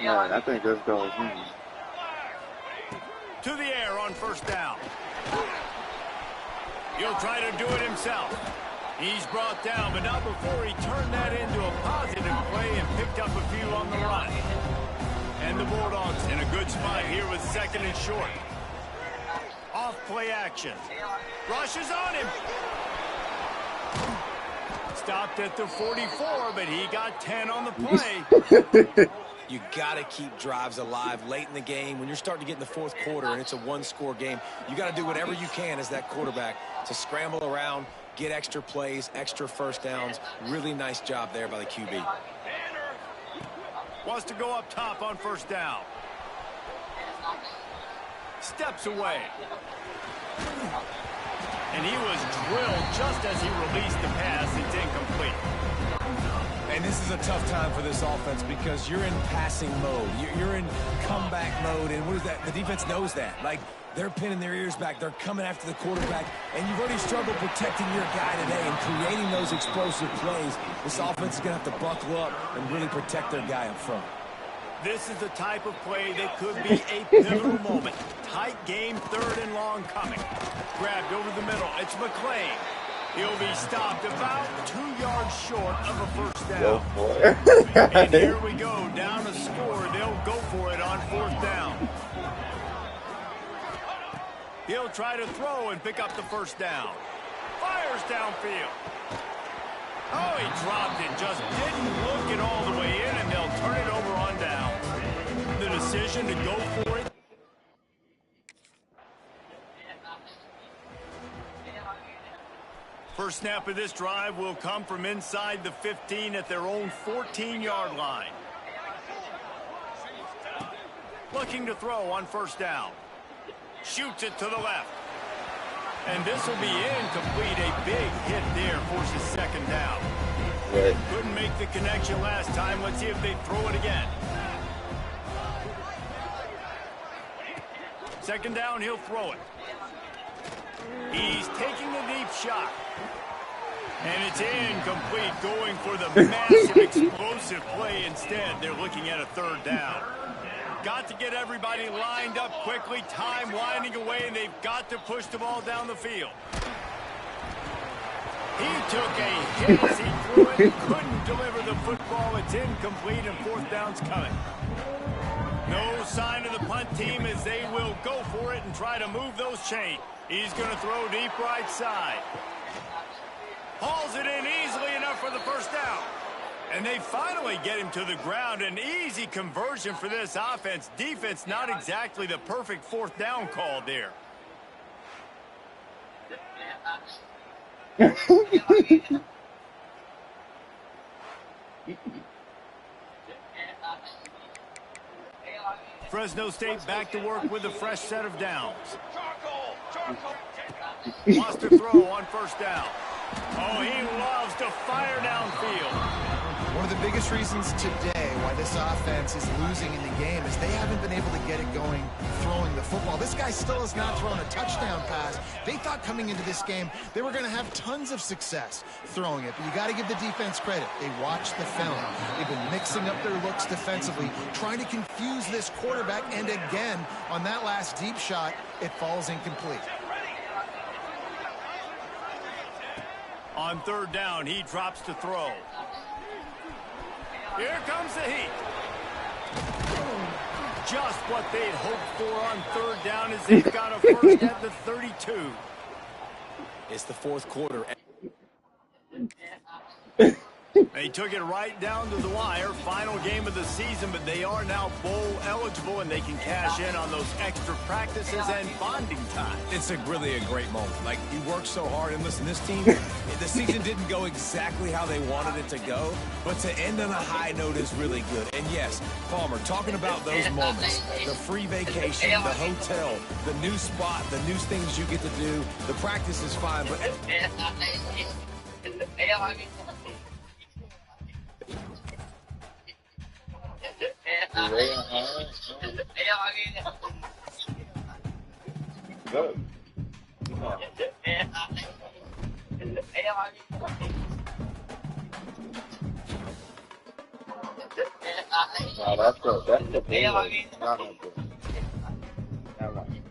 Yeah, I think this goes. To the air on first down. He'll try to do it himself. He's brought down, but not before he turned that into a positive play and picked up a few on the run. And the Bulldogs in a good spot here with second and short. Off play action. Rushes on him. Stopped at the 44, but he got 10 on the play. You got to keep drives alive late in the game. When you're starting to get in the fourth quarter and it's a one-score game, you got to do whatever you can as that quarterback to scramble around, get extra plays, extra first downs. Really nice job there by the QB. Wants to go up top on first down. Steps away. And he was drilled just as he released the pass. It's incomplete. And this is a tough time for this offense because you're in passing mode. You're in comeback mode. And what is that? The defense knows that. Like, they're pinning their ears back. They're coming after the quarterback. And you've already struggled protecting your guy today and creating those explosive plays. This offense is going to have to buckle up and really protect their guy up front. This is the type of play that could be a pivotal moment. Tight game, third and long coming. Grabbed over the middle. It's McClain. He'll be stopped about 2 yards short of a first down. And here we go. Down a score. They'll go for it on fourth down. He'll try to throw and pick up the first down. Fires downfield. Oh, he dropped it. Just didn't look it all the way in, and they'll turn it over on down. The decision to go for it. First snap of this drive will come from inside the 15 at their own 14-yard line. Looking to throw on first down. Shoots it to the left. And this will be incomplete. A big hit there forces second down. Right. Couldn't make the connection last time. Let's see if they throw it again. Second down, he'll throw it. He's taking a deep shot. And it's incomplete, going for the massive explosive play instead. They're looking at a third down. Got to get everybody lined up quickly. Time winding away, and they've got to push the ball down the field. He took a hit as he threw it. Couldn't deliver the football. It's incomplete, and fourth down's coming. No sign of the punt team as they will go for it and try to move those chains. He's going to throw deep right side. Hauls it in easily enough for the first down. And they finally get him to the ground. An easy conversion for this offense. Defense, not exactly the perfect fourth down call there. Fresno State back to work with a fresh set of downs. Wants to throw on first down. Oh, he loves to fire downfield. One of the biggest reasons today why this offense is losing in the game is they haven't been able to get it going throwing the football. This guy still has not thrown a touchdown pass. They thought coming into this game they were going to have tons of success throwing it, but you got to give the defense credit. They watched the film. They've been mixing up their looks defensively, trying to confuse this quarterback, and again, on that last deep shot, it falls incomplete. On third down, he drops to throw. Here comes the heat. Just what they'd hoped for on third down as they've got a first at the 32. It's the fourth quarter. They took it right down to the wire. Final game of the season, but they are now bowl eligible, and they can cash in on those extra practices and bonding time. It's really a great moment. Like, you worked so hard, and listen, this team, the season didn't go exactly how they wanted it to go, but to end on a high note is really good. And yes, Palmer, talking about those moments, the free vacation, the hotel, the new spot, the new things you get to do, the practice is fine, but... Good. No, that's the thing. No, no, never mind.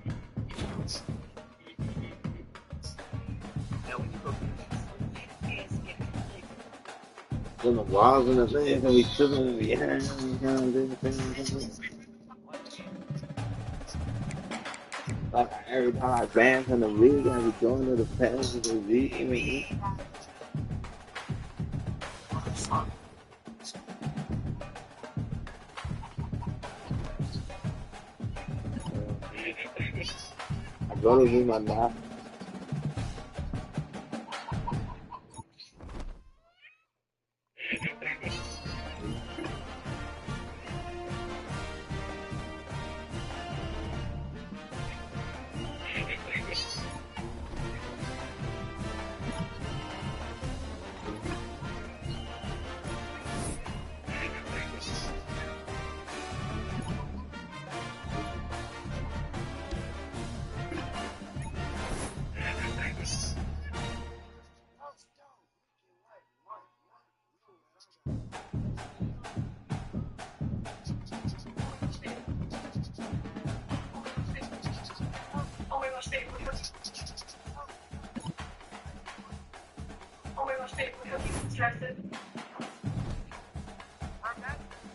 Then the walls and the things and we tripping and we like every time I advance in the league, I be going to the pass of the league. I go to do my math.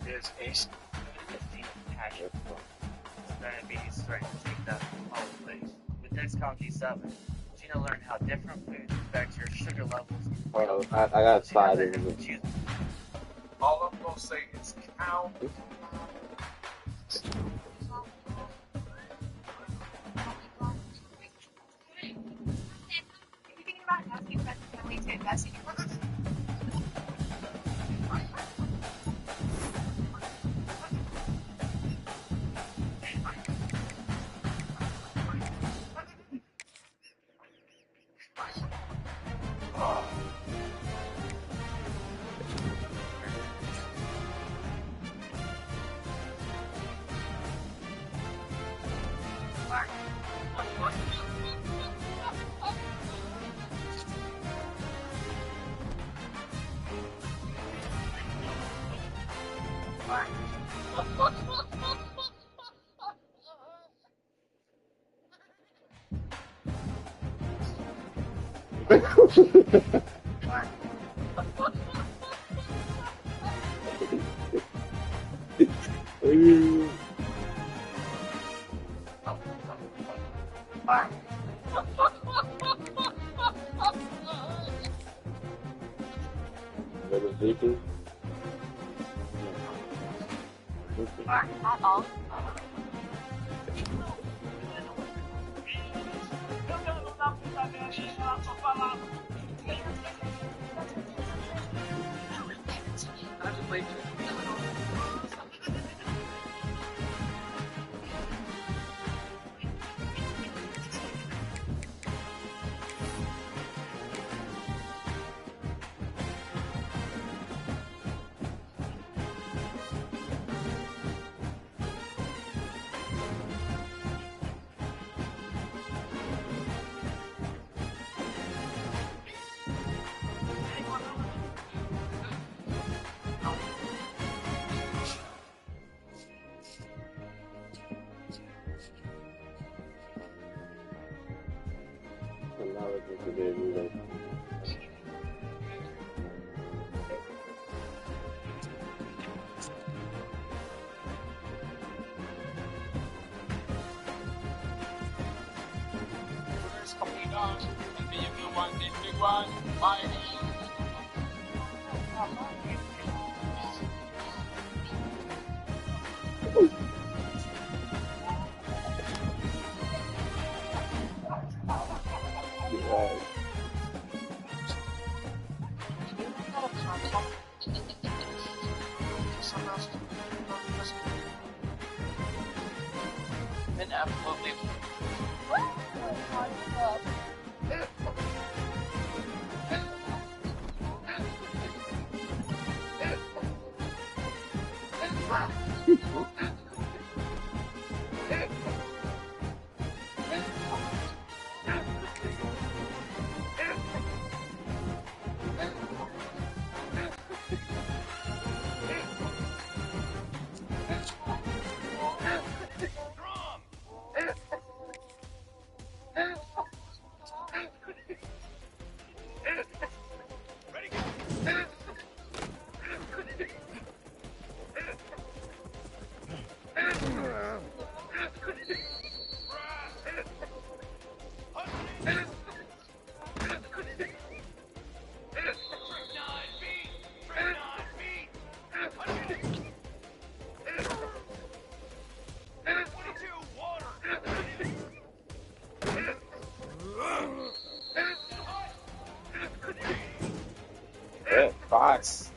There's ace 15 passion. It's going to be strength to take that all the place. With Dexcom G7, Gina learned how different foods affect your sugar levels. Well, I got slide in. All I'm going to say is cow. At all. And absolutely. Yeah, Fox.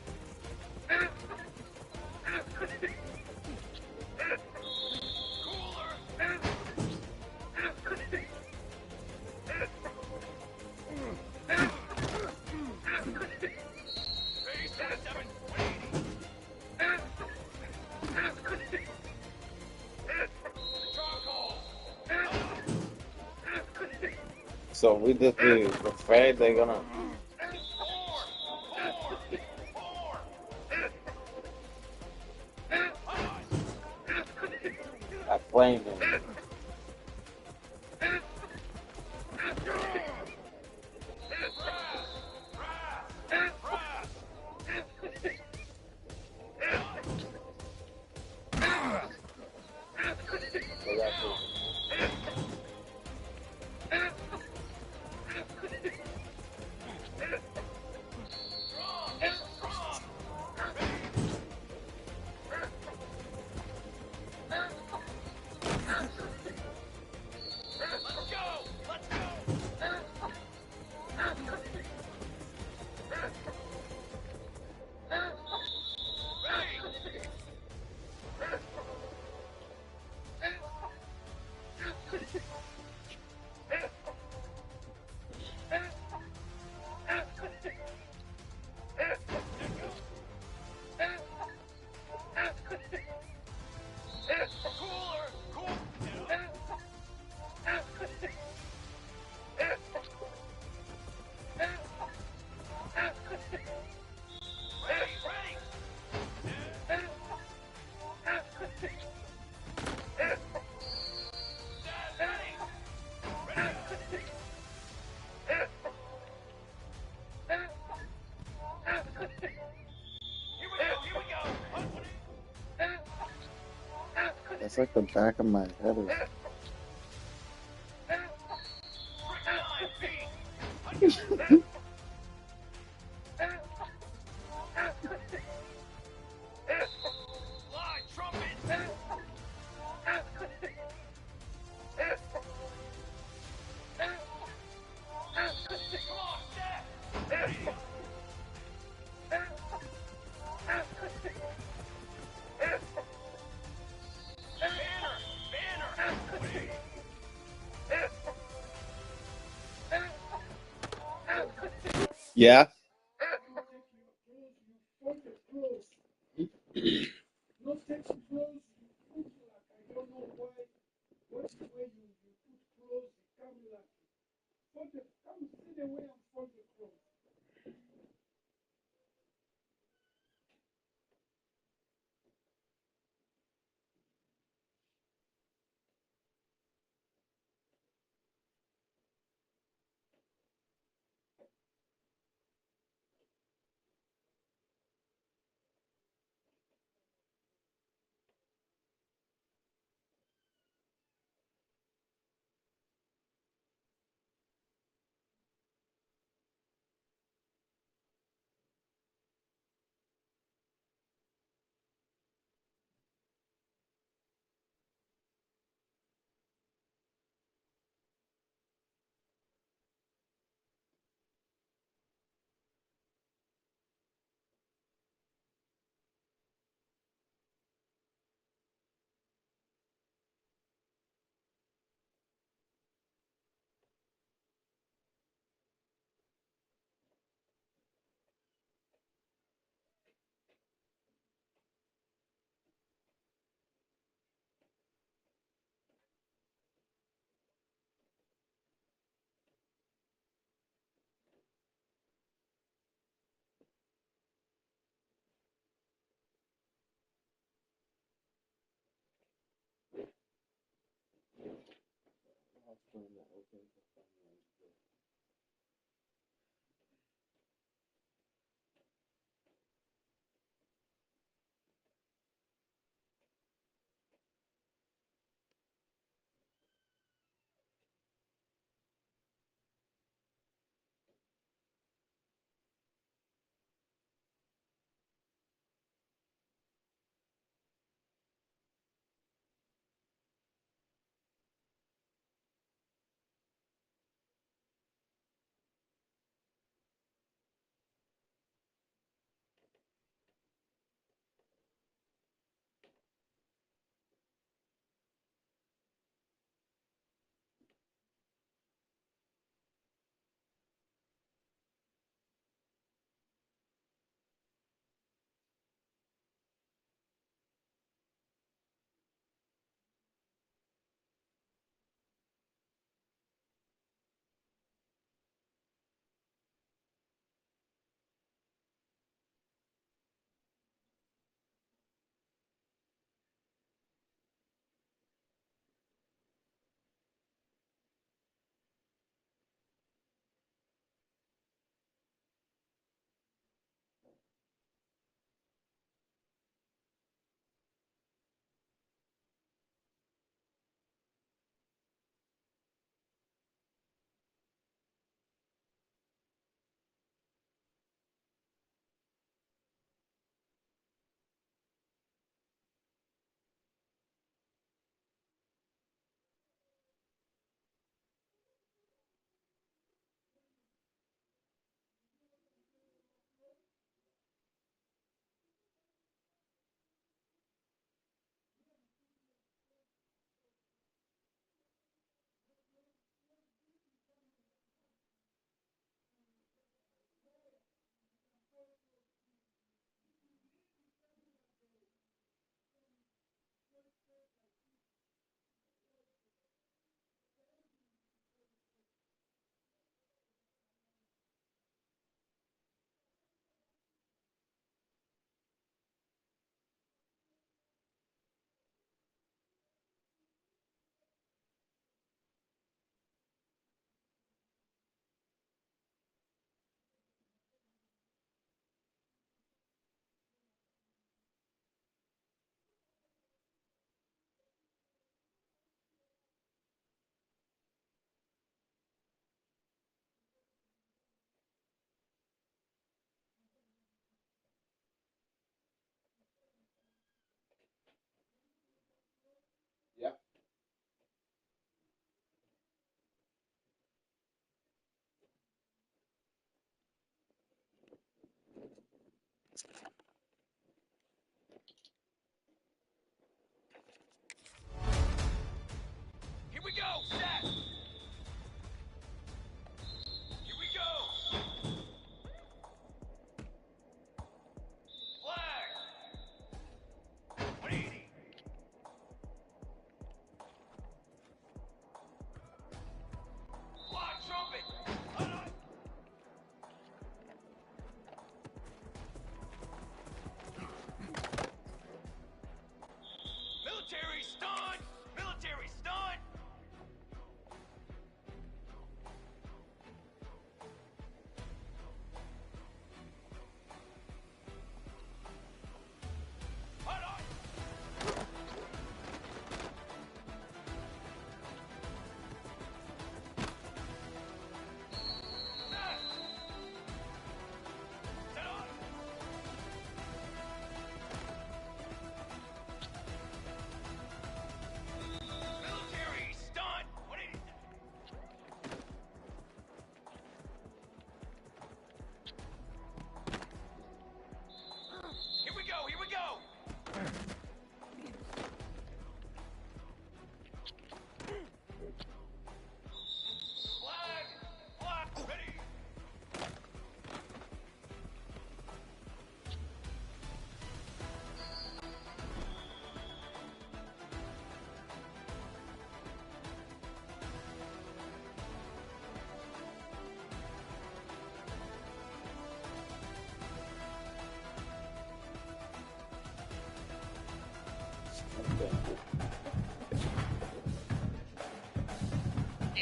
So we just be afraid they're gonna blame them. That's like the back of my head. Yeah.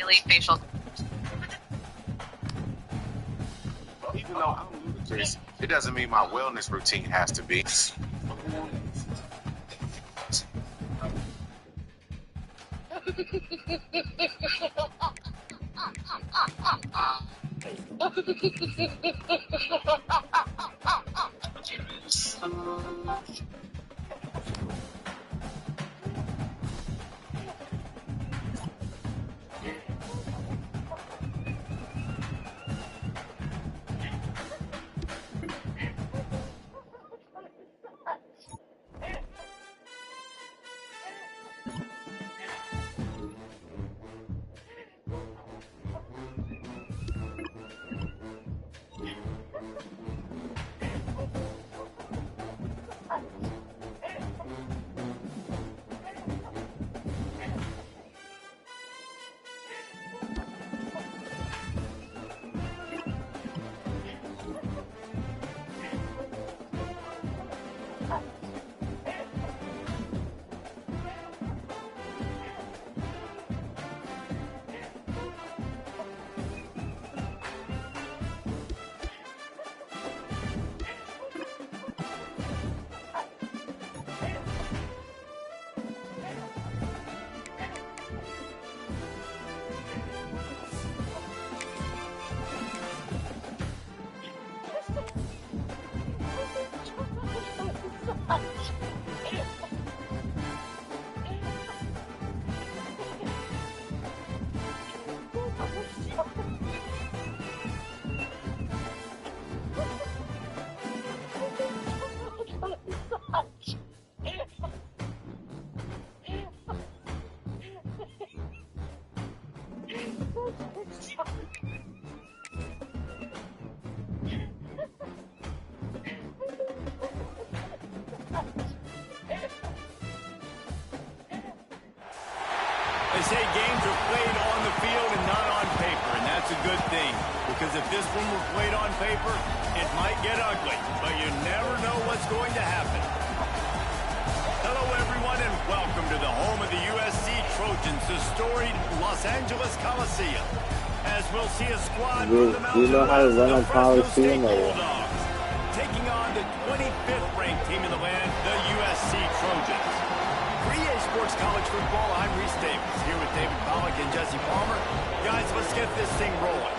Ryley facial. Even though I'm ludicrous, it doesn't mean my wellness routine has to be. They say games are played on the field and not on paper, and that's a good thing. Because if this one were played on paper, it might get ugly. But you never know what's going to happen. Hello, everyone, and welcome to the home of the USC Trojans, the storied Los Angeles Coliseum. As we'll see a squad from the Do you know how to run a Fresno State Coliseum? Bulldogs, taking on the 25th ranked team in the land, the USC Trojans. For EA Sports College Football, I'm Reese Davis, here with David Pollack and Jesse Palmer. Guys, let's get this thing rolling.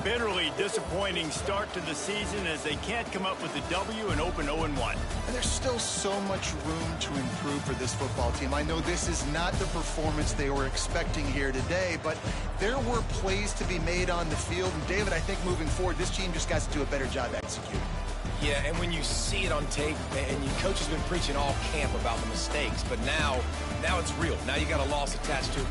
Bitterly disappointing start to the season as they can't come up with a W and open 0-1. And there's still so much room to improve for this football team. I know this is not the performance they were expecting here today, but there were plays to be made on the field. And David, I think moving forward, this team just got to do a better job executing. Yeah, and when you see it on tape, and your coach has been preaching all camp about the mistakes, but now it's real. Now you got a loss attached to it.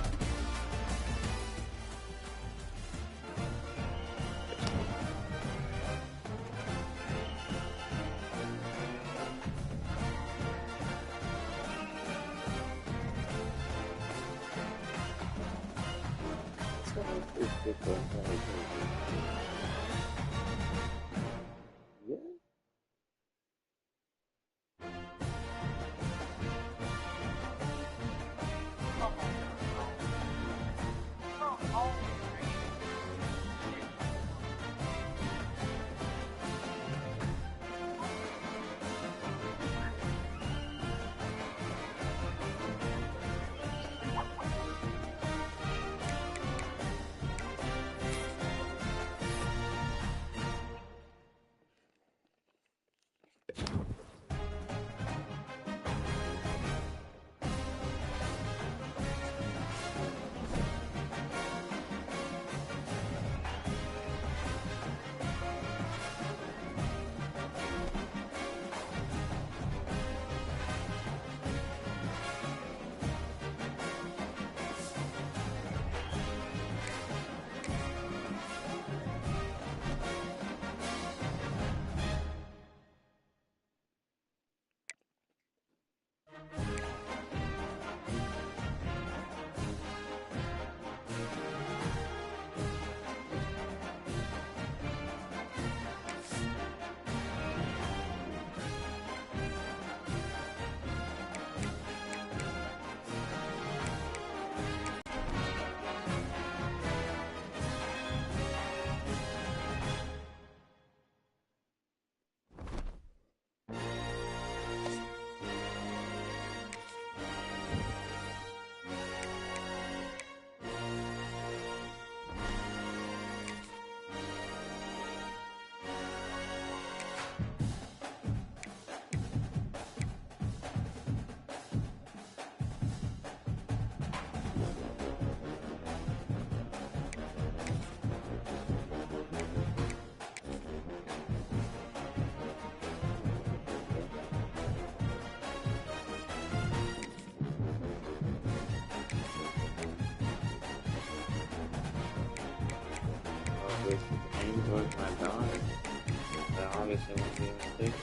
was aimed towards my daughter. But obviously won't be able to take it.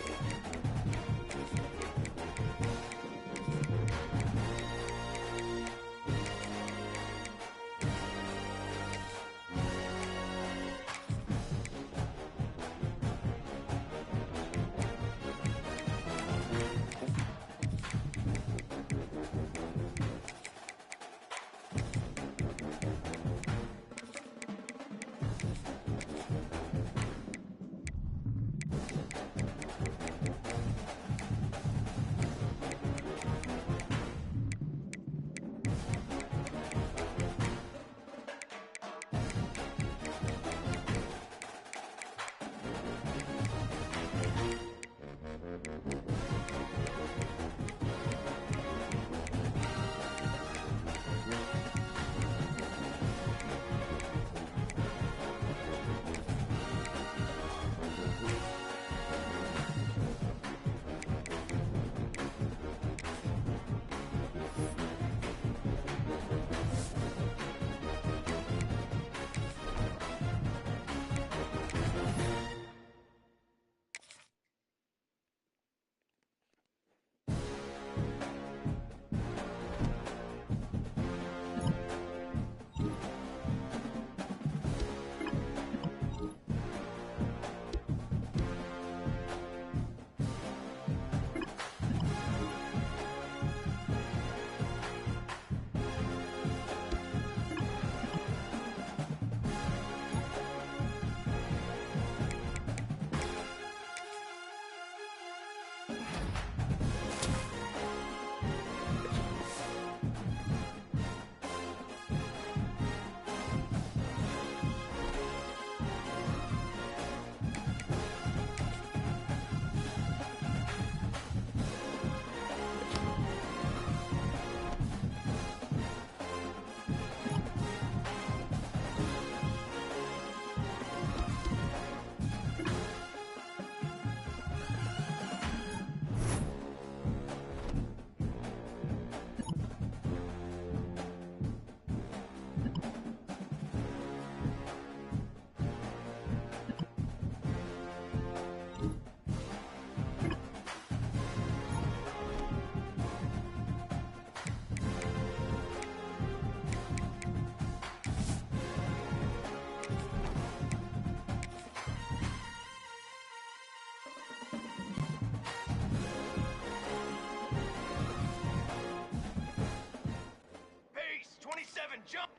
Jump!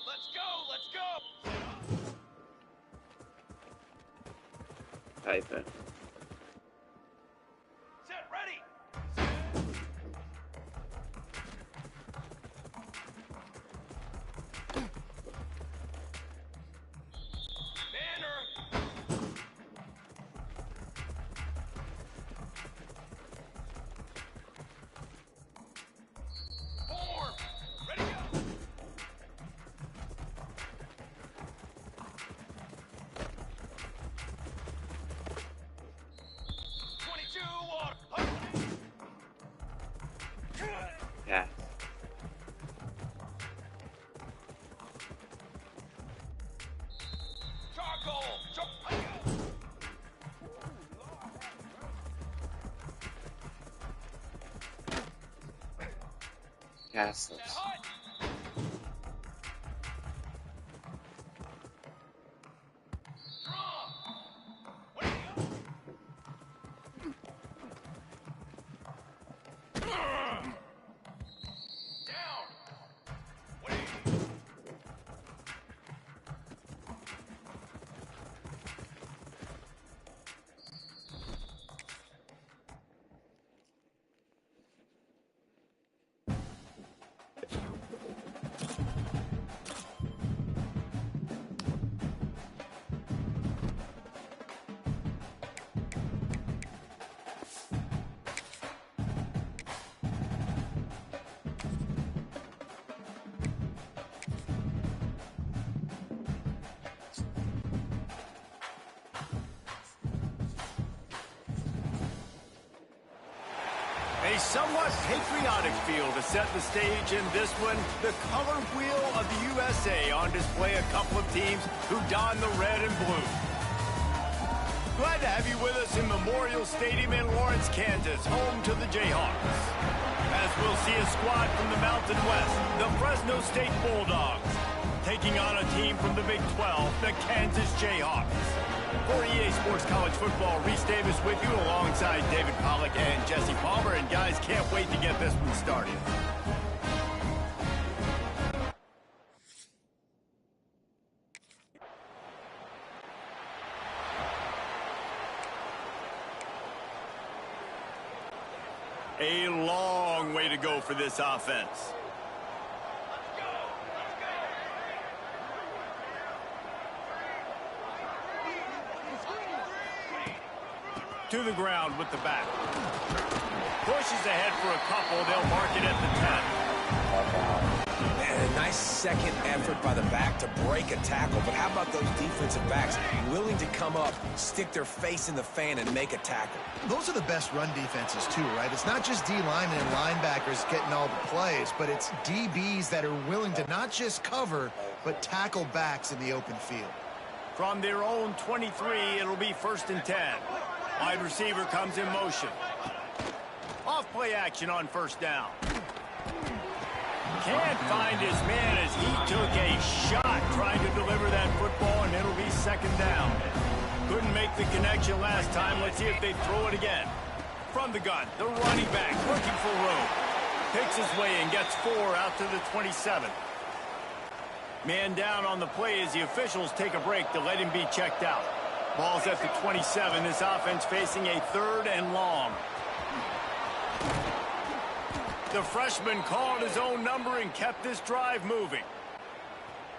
Let's go! Type it. Set, ready! Banner! Form! Ready, go! Yeah. Castles. somewhat patriotic feel to set the stage in this one. The color wheel of the USA on display, a couple of teams who don the red and blue. Glad to have you with us in Memorial Stadium in Lawrence, Kansas, home to the Jayhawks. As we'll see a squad from the Mountain West, the Fresno State Bulldogs, taking on a team from the Big 12, the Kansas Jayhawks. For EA Sports College Football, Reese Davis with you alongside David Pollack and Jesse Palmer. And guys, can't wait to get this one started. A long way to go for this offense. To the ground with the back. Pushes ahead for a couple. They'll mark it at the 10. And a nice second effort by the back to break a tackle. But how about those defensive backs willing to come up, stick their face in the fan, and make a tackle? Those are the best run defenses, too, right? It's not just D linemen and linebackers getting all the plays, but it's DBs that are willing to not just cover, but tackle backs in the open field. From their own 23, it'll be 1st and 10. Wide receiver comes in motion. Off play action on 1st down. Can't find his man as he took a shot trying to deliver that football, and it'll be 2nd down. Couldn't make the connection last time. Let's see if they throw it again. From the gun, the running back looking for room. Picks his way and gets 4 out to the 27. Man down on the play as the officials take a break to let him be checked out. Ball's at the 27. This offense facing a 3rd and long. The freshman called his own number and kept this drive moving.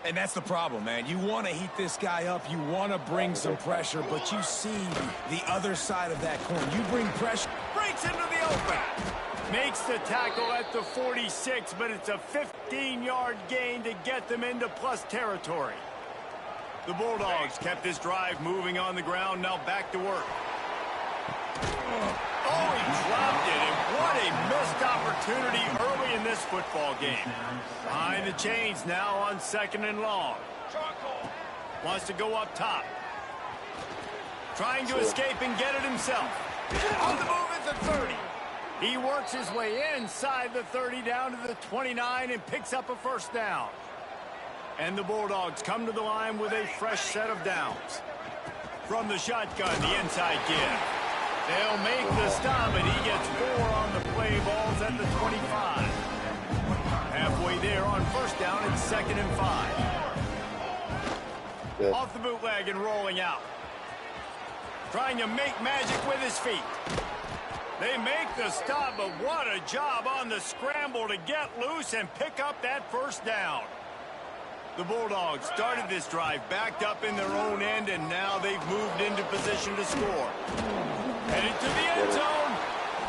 And that's the problem, man. You want to heat this guy up. You want to bring some pressure, but you see the other side of that coin. You bring pressure. Breaks into the open. Makes the tackle at the 46, but it's a 15-yard gain to get them into plus territory. The Bulldogs kept this drive moving on the ground. Now back to work. Oh, he dropped it, and what a missed opportunity early in this football game. Behind the chains now on 2nd and long. Wants to go up top. Trying to escape and get it himself. On the move at the 30. He works his way inside the 30 down to the 29 and picks up a 1st down. And the Bulldogs come to the line with a fresh set of downs. From the shotgun, the inside give. They'll make the stop, and he gets 4 on the play. Ball's at the 25. Halfway there on 1st down, it's 2nd and 5. Good. Off the bootleg and rolling out. Trying to make magic with his feet. They make the stop, but what a job on the scramble to get loose and pick up that 1st down. The Bulldogs started this drive backed up in their own end, and now they've moved into position to score. Headed to the end zone.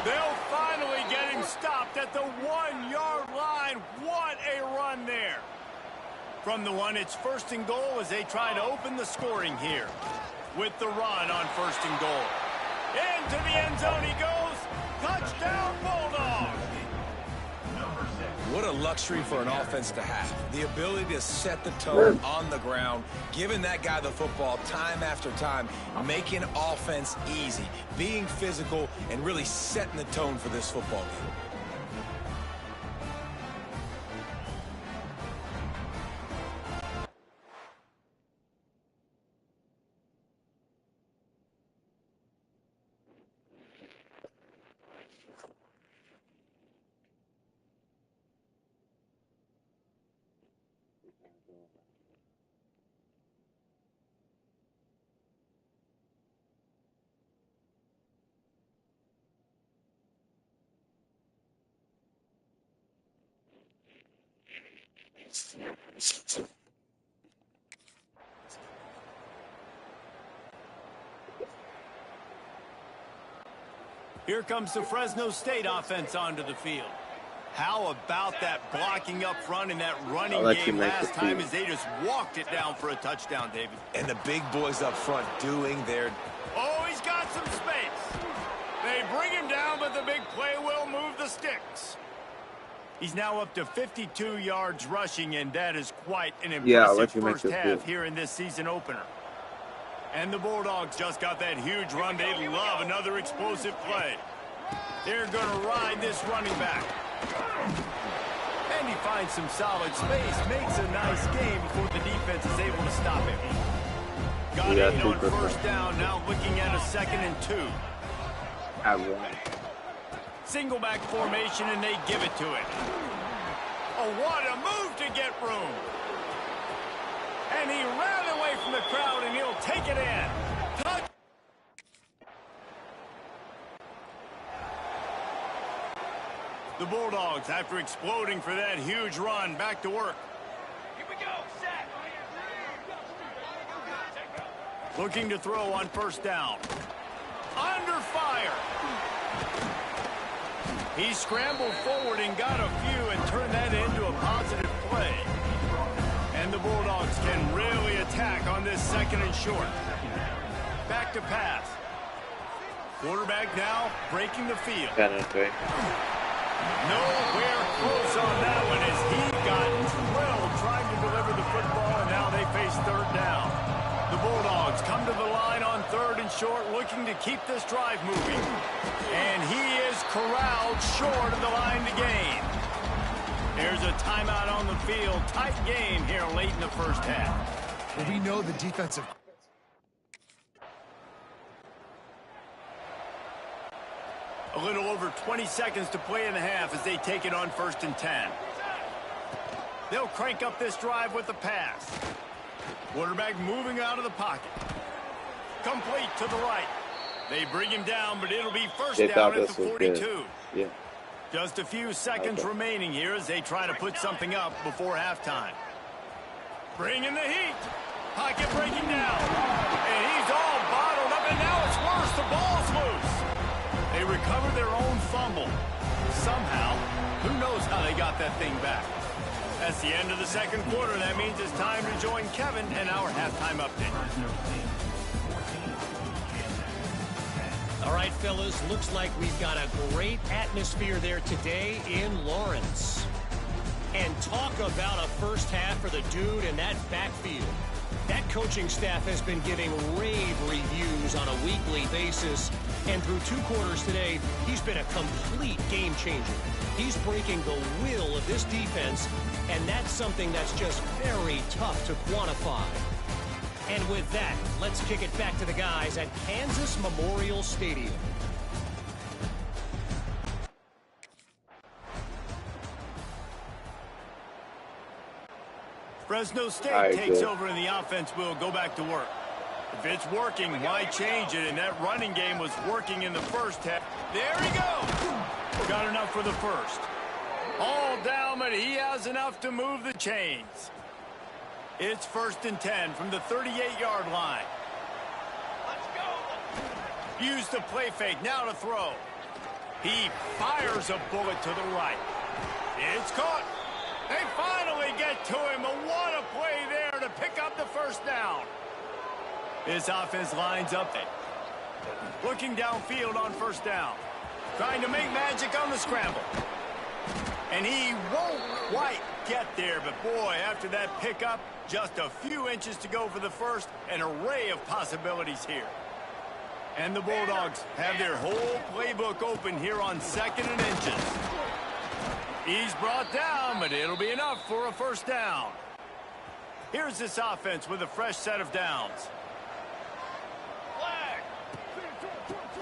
They'll finally get him stopped at the 1-yard line. What a run there. From the 1, it's 1st and goal as they try to open the scoring here. With the run on 1st and goal. Into the end zone he goes. Touchdown, Bulldogs. What a luxury for an offense to have. The ability to set the tone on the ground, giving that guy the football time after time, making offense easy, being physical, and really setting the tone for this football game. Here comes the Fresno State offense onto the field. How about that blocking up front in that running game last time as they just walked it down for a touchdown, David? And the big boys up front doing their... Oh, he's got some space. They bring him down, but the big play will move the the sticks. He's now up to 52 yards rushing, and that is quite an impressive first half here in this season opener. And the Bulldogs just got that huge run. They love another explosive play. They're going to ride this running back. And he finds some solid space, makes a nice game before the defense is able to stop him. Got it on first down, now looking at a 2nd and 2. Single back formation, and they give it to it. Oh, what a move to get room. And he ran away from the crowd, and he'll take it in. Touch. The Bulldogs, after exploding for that huge run, back to work. Here we go, set. Looking to throw on first down. Under fire. He scrambled forward and got a few and turned that into a positive play. And the Bulldogs can really attack on this 2nd and short. Back to pass. Quarterback now breaking the field. Nowhere close on that one as he got drilled trying to deliver the football, and now they face 3rd down. The Bulldogs come to the line on 3rd and short, looking to keep this drive moving. And he is corralled short of the line to gain. There's a timeout on the field. Tight game here late in the first half. Well, we know the defensive... A little over 20 seconds to play in the half as they take it on 1st and 10. They'll crank up this drive with the pass. Quarterback moving out of the pocket. Complete to the right. They bring him down, but it'll be first down at the 42. Yeah. Just a few seconds remaining here as they try to put something up before halftime. Bringing the heat. Pocket breaking down. And he's all bottled up, and now it's worse. The ball's loose. They recover their own fumble. Somehow, who knows how they got that thing back. That's the end of the 2nd quarter. That means it's time to join Kevin and our halftime update. All right, fellas, looks like we've got a great atmosphere there today in Lawrence. And talk about a first half for the dude in that backfield. That coaching staff has been giving rave reviews on a weekly basis. And through 2 quarters today, he's been a complete game changer. He's breaking the will of this defense, and that's something that's just very tough to quantify. And with that, let's kick it back to the guys at Kansas Memorial Stadium. Fresno State takes over, and the offense will go back to work. If it's working, why change it? And that running game was working in the first half. There he goes. Got enough for the first. All down, but he has enough to move the chains. It's 1st and 10 from the 38-yard line. Let's go. Use the play fake. Now to throw. He fires a bullet to the right. It's caught. They finally get to him. But what a play there to pick up the first down. This offense lines up. Looking downfield on first down. Trying to make magic on the scramble. And he won't quite get there. But boy, after that pickup, just a few inches to go for the first. An array of possibilities here. And the Bulldogs have their whole playbook open here on 2nd and inches. He's brought down, but it'll be enough for a first down. Here's this offense with a fresh set of downs.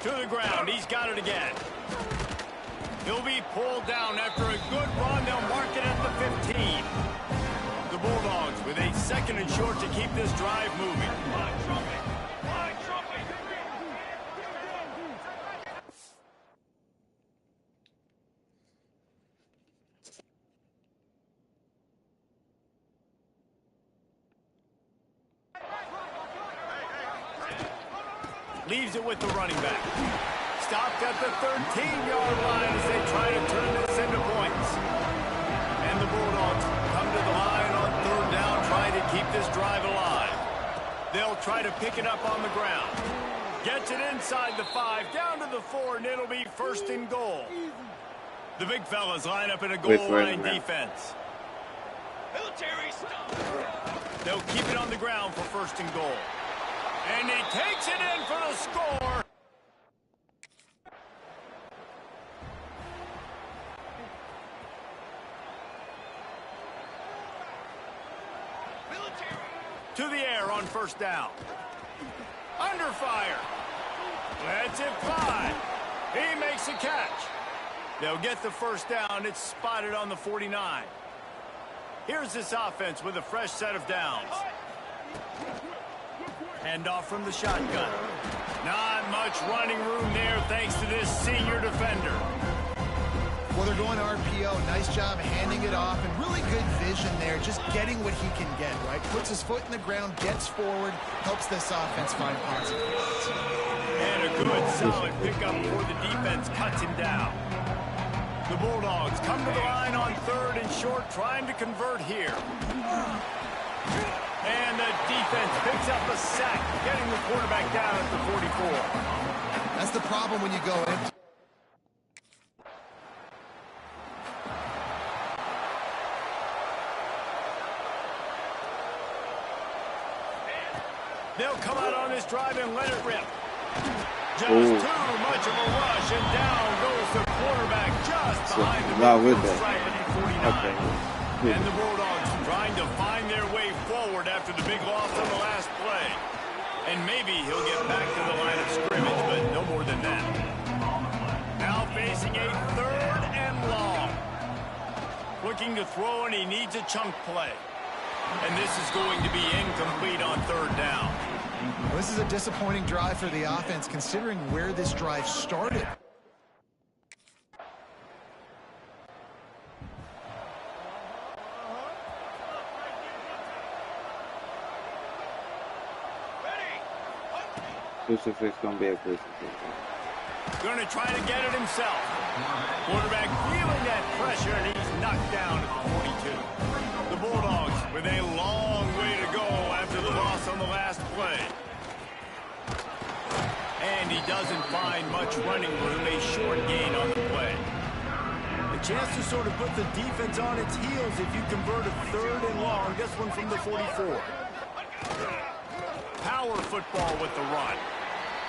To the ground. He's got it again. He'll be pulled down after a good run. They'll mark it at the 15. The Bulldogs with a 2nd and short to keep this drive moving. Leaves it with the running back. Stopped at the 13-yard line as they try to turn this into points. And the Bulldogs come to the line on 3rd down, trying to keep this drive alive. They'll try to pick it up on the ground. Gets it inside the 5, down to the 4, and it'll be 1st and goal. The big fellas line up in a Wait goal for it, line man. defense. Military stop. They'll keep it on the ground for first and goal. And he takes it in for the score. To the air on first down. Under fire. Lets it fly. He makes a catch. They'll get the first down. It's spotted on the 49. Here's this offense with a fresh set of downs. Handoff from the shotgun. Not much running room there thanks to this senior defender. Well, they're going RPO. Nice job handing it off, and really good vision there, just getting what he can get, right? Puts his foot in the ground, gets forward, helps this offense find positive spots. And a good, solid pickup before the defense cuts him down. The Bulldogs come to the line on third and short, trying to convert here. And the defense picks up a sack, getting the quarterback down at the 44. That's the problem when you go empty. They'll come out on this drive and let it rip. Just too much of a rush, and down goes the quarterback just behind the midfield stripe at 49. Okay. And the Bulldogs trying to find their way forward after the big loss on the last play. And maybe he'll get back to the line of scrimmage, but no more than that. Now facing a third and long. Looking to throw, and he needs a chunk play. And this is going to be incomplete on third down. Well, this is a disappointing drive for the offense, considering where this drive started. Crucifix gonna be a crucifix. Going to try to get it himself. Quarterback feeling that pressure, and he's knocked down at the 42. The Bulldogs with a long way to go after the loss on the last play. And he doesn't find much running room, a short gain on the play. A chance to sort of put the defense on its heels if you convert a third and long. This one from the 44. Power football with the run.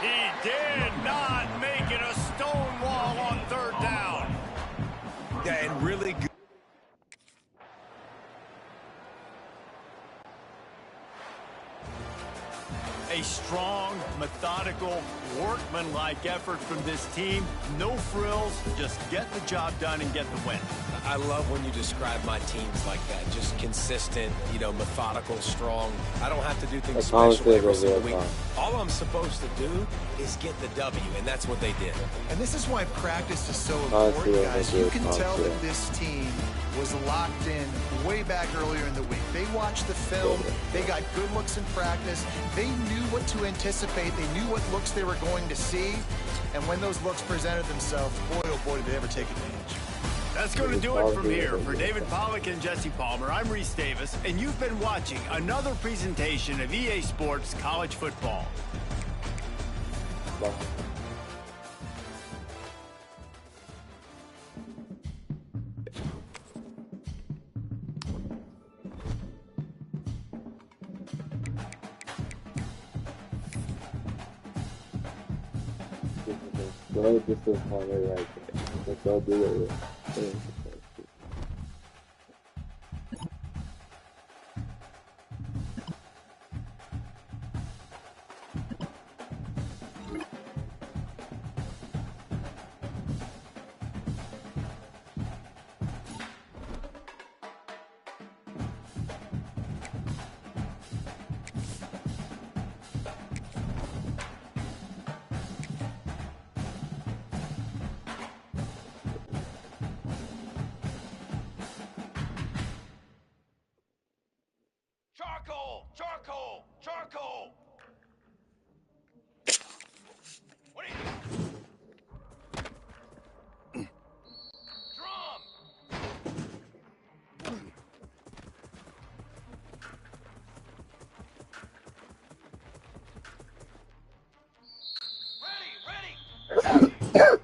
He did not make it a stone wall on third down. Yeah, and really good. A strong, methodical, workmanlike effort from this team. No frills, just get the job done and get the win. I love when you describe my teams like that. Just consistent, you know, methodical, strong. I don't have to do things special every single week. All I'm supposed to do is get the W, and that's what they did. And this is why practice is so important, guys. You can tell that this team was locked in way back earlier in the week. They watched the film. They got good looks in practice. They knew what to anticipate. They knew what looks they were going to see. And when those looks presented themselves, boy, oh boy, did they ever take advantage. That's going to do it from here. For David Pollack and Jesse Palmer, I'm Reese Davis, and you've been watching another presentation of EA Sports College Football. So disappointed right there. So do it. Charcoal! Charcoal! Charcoal! What are you doing? Drum! Ready! Ready!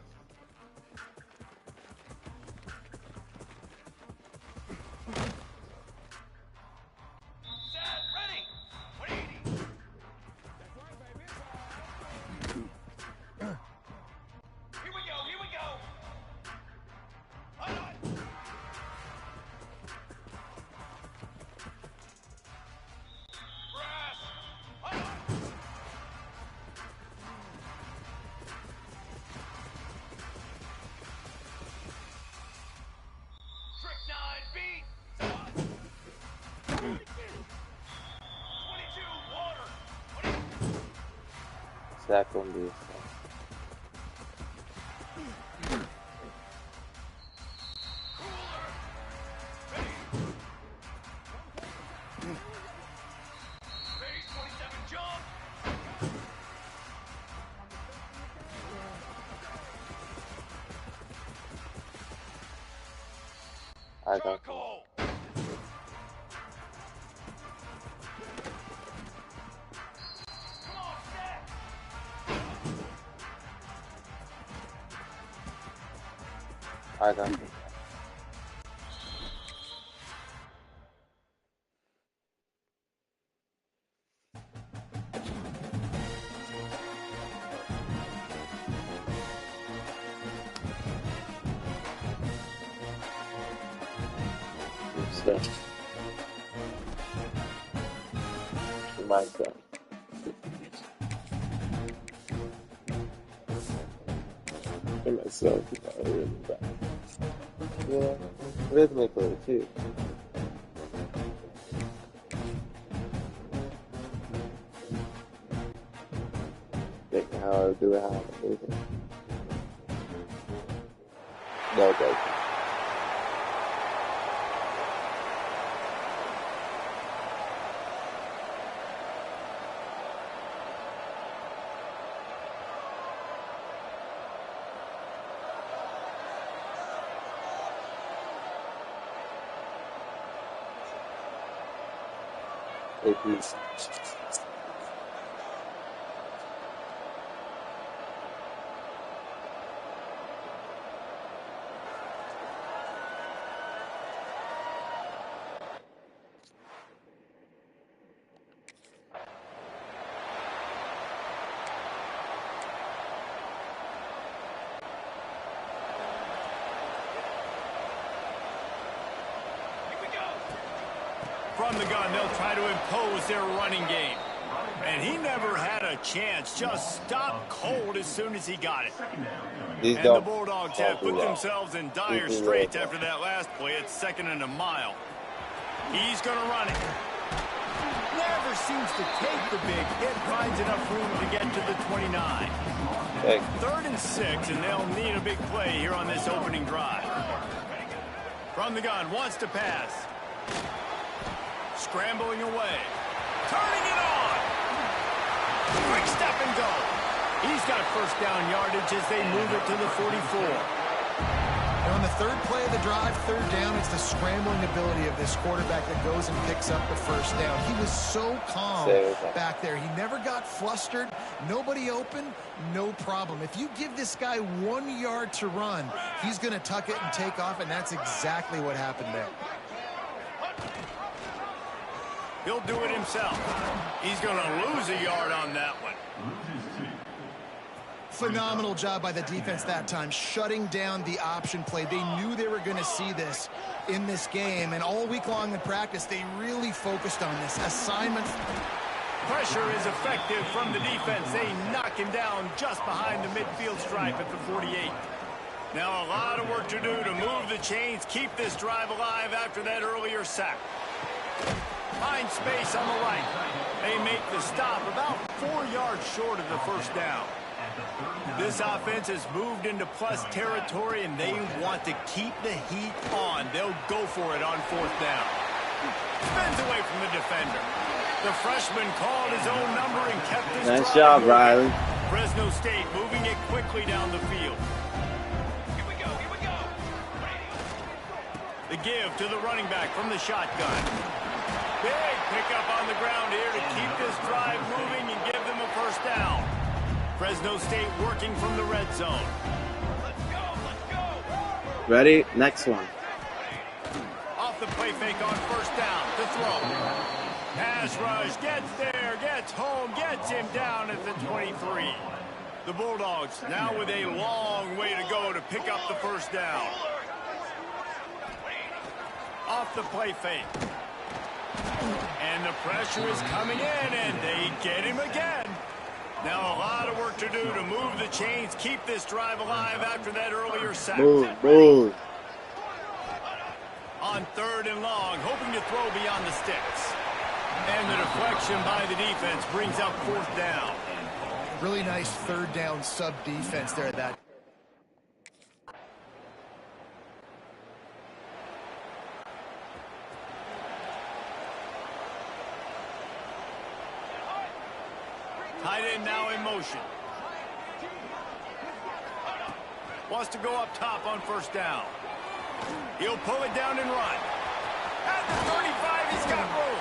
that gonna be? I got you. I got you. Good stuff. To myself. To myself, yeah, rhythmically too. Think how I do it, how I move it. No, baby. If you From the gun, they'll try to impose their running game. And he never had a chance. Just stopped cold as soon as he got it. And the Bulldogs have put themselves in dire straits after that last play. It's 2nd and a mile. He's going to run it. Never seems to take the big hit. Finds enough room to get to the 29. 3rd and 6, and they'll need a big play here on this opening drive. From the gun, wants to pass. Scrambling away. Turning it on. Quick step and go. He's got first down yardage as they move it to the 44. And on the 3rd play of the drive, 3rd down, it's the scrambling ability of this quarterback that goes and picks up the first down. He was so calm back there. He never got flustered. Nobody open, no problem. If you give this guy 1 yard to run, he's going to tuck it and take off, and that's exactly what happened there. He'll do it himself. He's going to lose a yard on that one. Phenomenal job by the defense that time, shutting down the option play. They knew they were going to see this in this game, and all week long in practice, they really focused on this assignment. Pressure is effective from the defense. They knock him down just behind the midfield stripe at the 48. Now a lot of work to do to move the chains, keep this drive alive after that earlier sack. Find space on the right. They make the stop about 4 yards short of the first down. This offense has moved into plus territory, and they want to keep the heat on. They'll go for it on 4th down. Spins away from the defender. The freshman called his own number and kept his drive. Nice job, Ryley. Fresno State moving it quickly down the field. Here we go. The give to the running back from the shotgun. Big pickup on the ground here to keep this drive moving and give them a first down. Fresno State working from the red zone. Let's go. Ready? Next one. Off the play fake on first down to throw. Pass rush, gets there, gets home, gets him down at the 23. The Bulldogs now with a long way to go to pick up the first down. Off the play fake. And the pressure is coming in, and they get him again. Now a lot of work to do to move the chains, keep this drive alive after that earlier sack. Move. On 3rd and long, hoping to throw beyond the sticks. And the deflection by the defense brings up 4th down. Really nice third down sub defense there. That tight end now in motion. Wants to go up top on first down. He'll pull it down and run. At the 35, he's got room.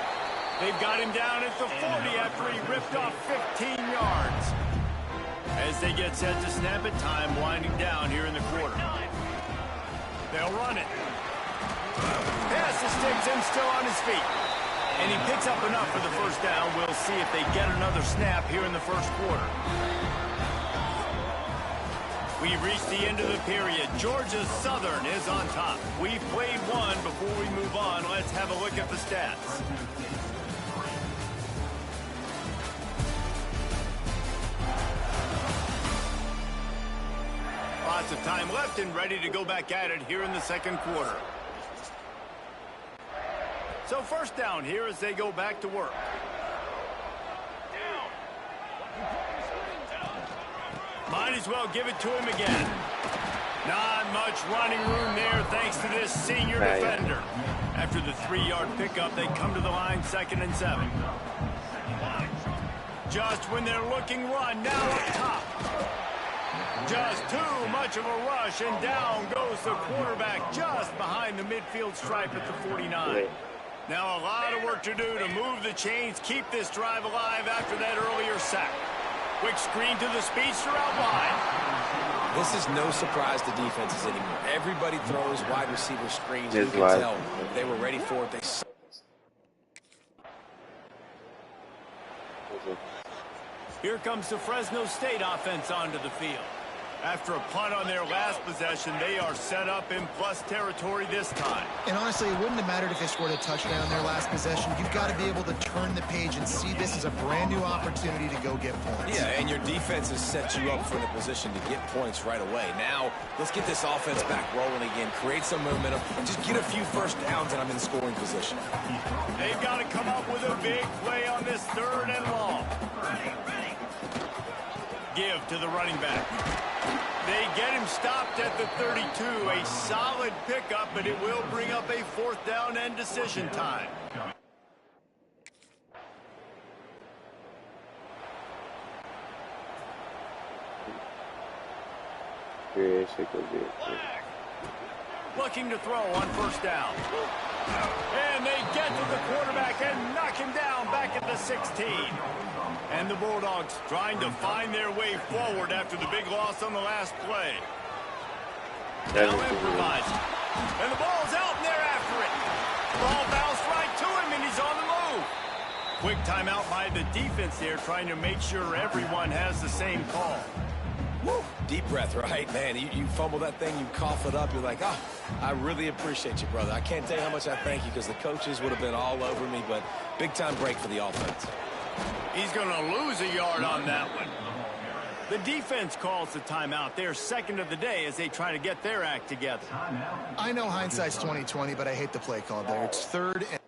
They've got him down at the 40 after he ripped off 15 yards. As they get set to snap it, time winding down here in the quarter. They'll run it. Pass to Stigson, still on his feet. And he picks up enough for the first down. We'll see if they get another snap here in the first quarter. We've reached the end of the period. Georgia Southern is on top. We've played one. Before we move on, let's have a look at the stats. Lots of time left and ready to go back at it here in the second quarter. So first down here as they go back to work. Might as well give it to him again. Not much running room there thanks to this senior defender. After the 3-yard pickup, they come to the line 2nd and 7. Just when they're looking run, now up top. Just too much of a rush, and down goes the quarterback just behind the midfield stripe at the 49. Now a lot of work to do to move the chains, keep this drive alive after that earlier sack. Quick screen to the speedster out wide. This is no surprise to defenses anymore. Everybody throws wide receiver screens. You can tell they were ready for it. Here comes the Fresno State offense onto the field. After a punt on their last possession, they are set up in plus territory this time. And honestly, it wouldn't have mattered if they scored a touchdown in their last possession. You've got to be able to turn the page and see this as a brand new opportunity to go get points. Yeah, and your defense has set you up for the position to get points right away. Now, let's get this offense back rolling again, create some momentum, just get a few first downs, and I'm in scoring position. They've got to come up with a big play on this 3rd and long. Give to the running back. They get him stopped at the 32. A solid pickup, but it will bring up a 4th down and decision time. Looking to throw on first down. And they get to the quarterback and knock him down back at the 16. And the Bulldogs trying to find their way forward after the big loss on the last play. Now improvising. And the ball's out and they're after it. Ball bounced right to him and he's on the move. Quick timeout by the defense there, trying to make sure everyone has the same call. Woo. Deep breath, right? Man, you fumble that thing, you cough it up, you're like, oh, I really appreciate you, brother. I can't tell you how much I thank you because the coaches would have been all over me, but big-time break for the offense. He's going to lose a yard on that one. The defense calls the timeout. They're 2nd of the day as they try to get their act together. I know hindsight's 20/20, but I hate the play call there. It's 3rd and...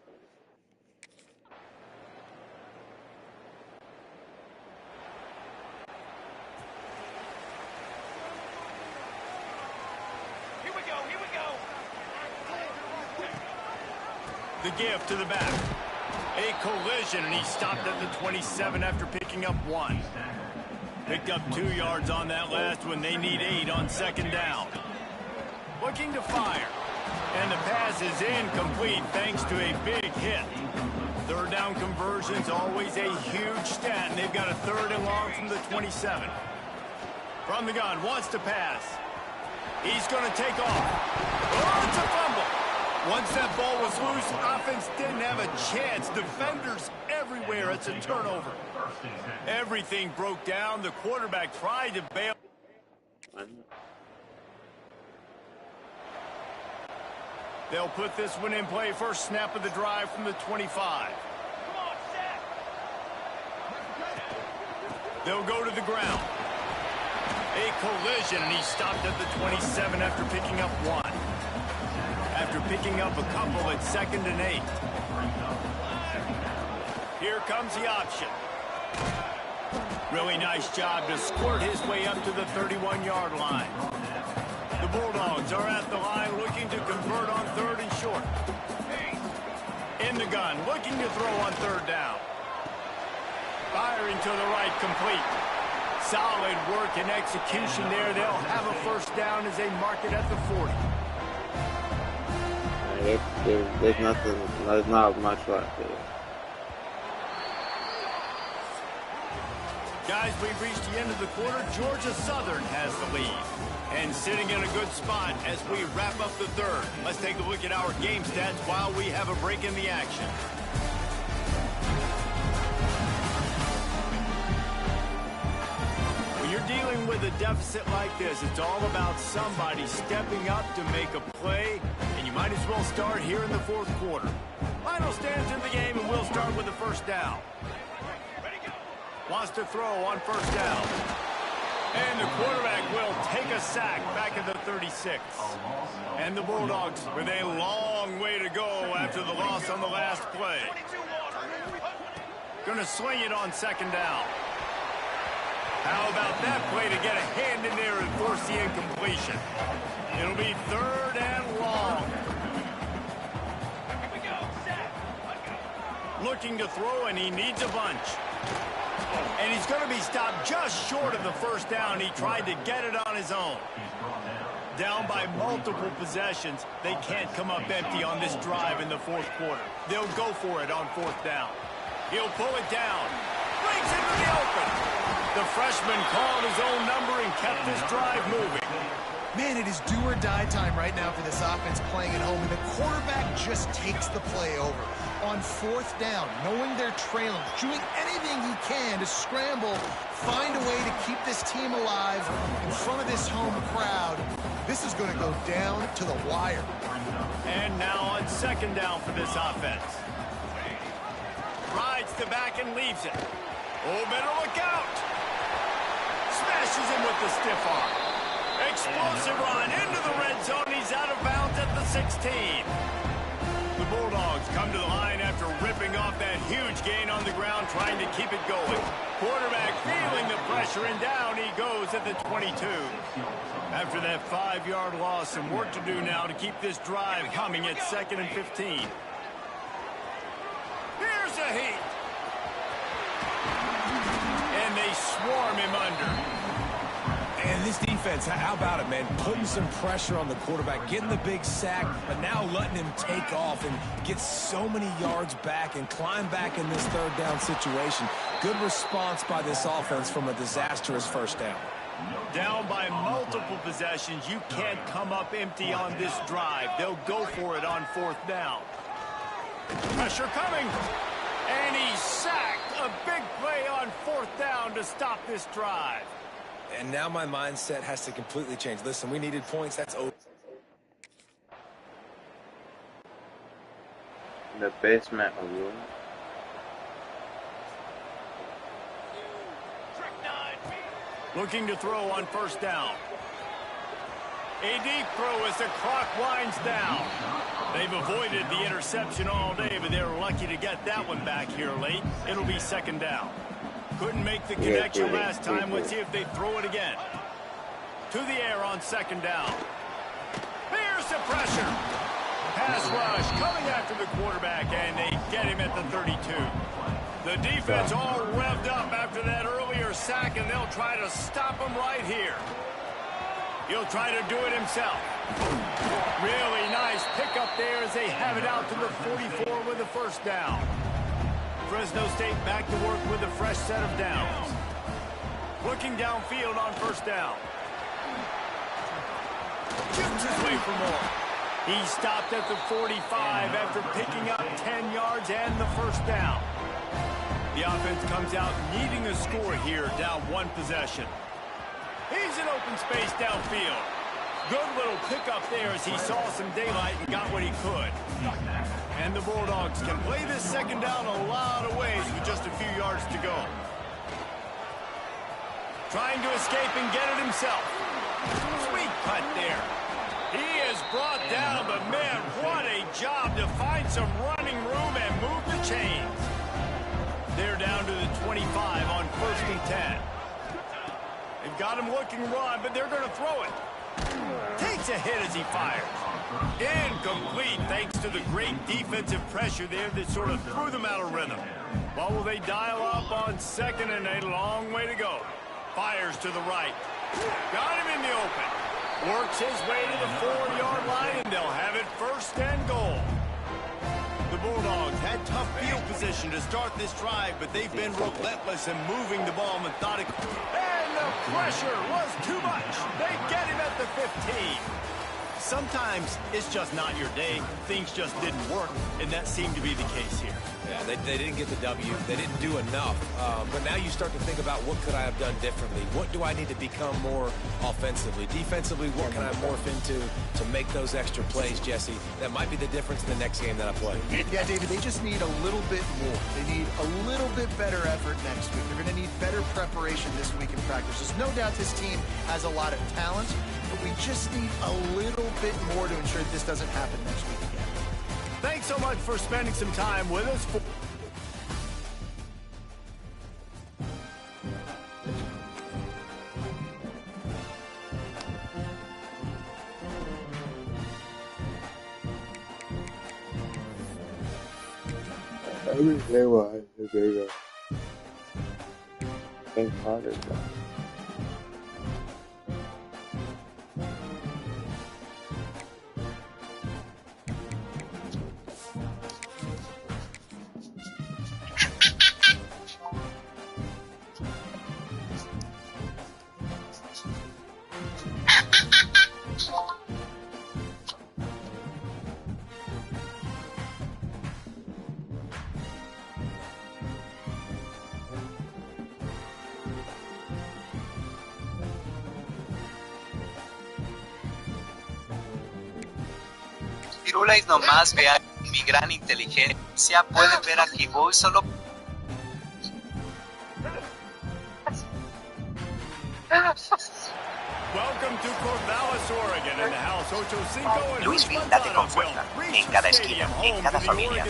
The give to the back. A collision, and he stopped at the 27 after picking up 1. Picked up 2 yards on that last one. They need 8 on 2nd down. Looking to fire. And the pass is incomplete thanks to a big hit. 3rd down conversion's always a huge stat, and they've got a 3rd and long from the 27. From the gun, wants to pass. He's going to take off. Oh, it's a fumble. Once that ball was loose, offense didn't have a chance. Defenders everywhere. It's a turnover. Everything broke down. The quarterback tried to bail. They'll put this one in play. First snap of the drive from the 25. They'll go to the ground. A collision, and he stopped at the 27 after picking up 1. After picking up a couple at 2nd and 8. Here comes the option. Really nice job to squirt his way up to the 31-yard line. The Bulldogs are at the line looking to convert on 3rd and short. In the gun, looking to throw on 3rd down. Firing to the right, complete. Solid work and execution there. They'll have a 1st down as they mark it at the 40. There's not much left there. Guys, we've reached the end of the quarter. Georgia Southern has the lead. And sitting in a good spot as we wrap up the 3rd. Let's take a look at our game stats while we have a break in the action. When you're dealing with a deficit like this, it's all about somebody stepping up to make a play, and you might as well start here in the 4th quarter. Final stands in the game, and we'll start with the 1st down. Wants to throw on 1st down. And the quarterback will take a sack back at the 36. And the Bulldogs with a long way to go after the loss on the last play. Gonna swing it on 2nd down. How about that play to get a hand in there and force the incompletion? It'll be 3rd and long. Looking to throw, and he needs a bunch. And he's going to be stopped just short of the 1st down. He tried to get it on his own. Down by multiple possessions. They can't come up empty on this drive in the 4th quarter. They'll go for it on 4th down. He'll pull it down. Breaks into the open. The freshman called his own number and kept this drive moving. Man, it is do or die time right now for this offense playing at home, and the quarterback just takes the play over. On 4th down, knowing they're trailing, doing anything he can to scramble, find a way to keep this team alive in front of this home crowd. This is going to go down to the wire. And now on 2nd down for this offense. Rides the back and leaves it. Oh, better look out. Smashes him with the stiff arm. Explosive run into the red zone. He's out of bounds at the 16. The Bulldogs come to the line after ripping off that huge gain on the ground, trying to keep it going. Quarterback feeling the pressure, and down he goes at the 22. After that 5-yard loss, some work to do now to keep this drive coming at 2nd and 15. Here's a heat. And they swarm him under. And this defense, how about it, man? Putting some pressure on the quarterback, getting the big sack, but now letting him take off and get so many yards back and climb back in this 3rd down situation. Good response by this offense from a disastrous 1st down. Down by multiple possessions, you can't come up empty on this drive. They'll go for it on 4th down. Pressure coming. And he's sacked. A big play on 4th down to stop this drive. And now my mindset has to completely change. Listen, we needed points. That's over. The basement of you. Looking to throw on 1st down. A deep throw as the clock winds down. They've avoided the interception all day, but they're lucky to get that one back here late. It'll be 2nd down. Couldn't make the connection last time. Let's see if they throw it again. To the air on 2nd down. Here's the pressure. Pass rush coming after the quarterback, and they get him at the 32. The defense all revved up after that earlier sack, and they'll try to stop him right here. He'll try to do it himself. Really nice pickup there as they have it out to the 44 with the 1st down. Fresno State back to work with a fresh set of downs. Looking downfield on 1st down. Shoots his way for more. He stopped at the 45 after picking up 10 yards and the 1st down. The offense comes out needing a score here, down 1 possession. He's in open space downfield. Good little pickup there as he saw some daylight and got what he could. And the Bulldogs can play this 2nd down a lot of ways with just a few yards to go. Trying to escape and get it himself. Sweet cut there. He is brought down, but man, what a job to find some running room and move the chains. They're down to the 25 on 1st 10. They've got him looking run, but they're going to throw it. Takes a hit as he fires. Incomplete thanks to the great defensive pressure there that sort of threw them out of rhythm. What will they dial up on 2nd and a long way to go? Fires to the right. Got him in the open. Works his way to the 4-yard line, and they'll have it 1st and goal. The Bulldogs had tough field position to start this drive, but they've been relentless in moving the ball methodically. And the pressure was too much. They get him at the 15. Sometimes it's just not your day. Things just didn't work, and that seemed to be the case here. Yeah, they didn't get the W. They didn't do enough. But now you start to think about what could I have done differently? What do I need to become more offensively? Defensively, what can I morph into to make those extra plays, Jesse? That might be the difference in the next game that I play. Yeah, David, they just need a little bit more. They need a little bit better effort next week. They're going to need better preparation this week in practice. There's no doubt this team has a lot of talent, but we just need a little bit more to ensure that this doesn't happen next week again. Thanks so much for spending some time with us. Everything was a bigger. Think harder. Ryley nomás vea mi gran inteligencia, pueden ver a Kibabu solo. Welcome to Corvallis, Oregon, in the house 85 and Louisville date con fuerza, en cada esquina, en cada familia.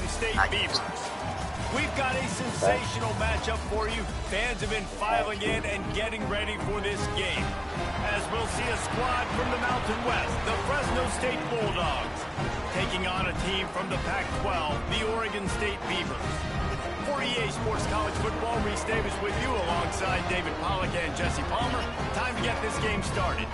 We've got a sensational matchup for you. Fans have been filing in and getting ready for this game. As we'll see a squad from the Mountain West, the Fresno State Bulldogs, taking on a team from the Pac-12, the Oregon State Beavers. For EA Sports College Football, Reese Davis with you alongside David Pollack and Jesse Palmer. Time to get this game started.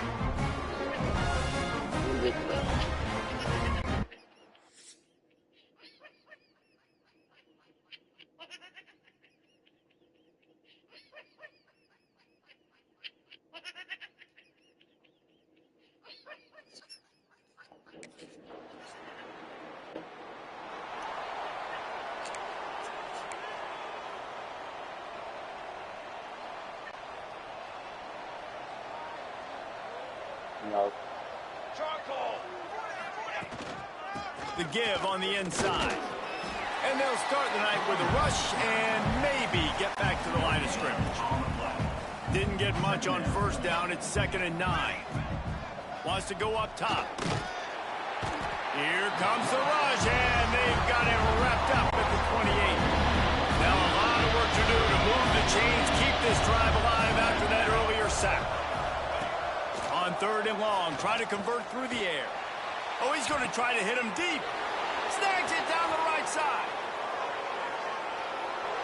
No. The give on the inside. And they'll start the night with a rush and maybe get back to the line of scrimmage. Didn't get much on 1st down. It's 2nd and 9. Wants to go up top. Here comes the rush, and they've got it wrapped up at the 28. Now a lot of work to do to move the chains, keep this drive alive after that earlier sack. On 3rd and long, try to convert through the air. Oh, he's going to try to hit him deep. Snags it down the right side.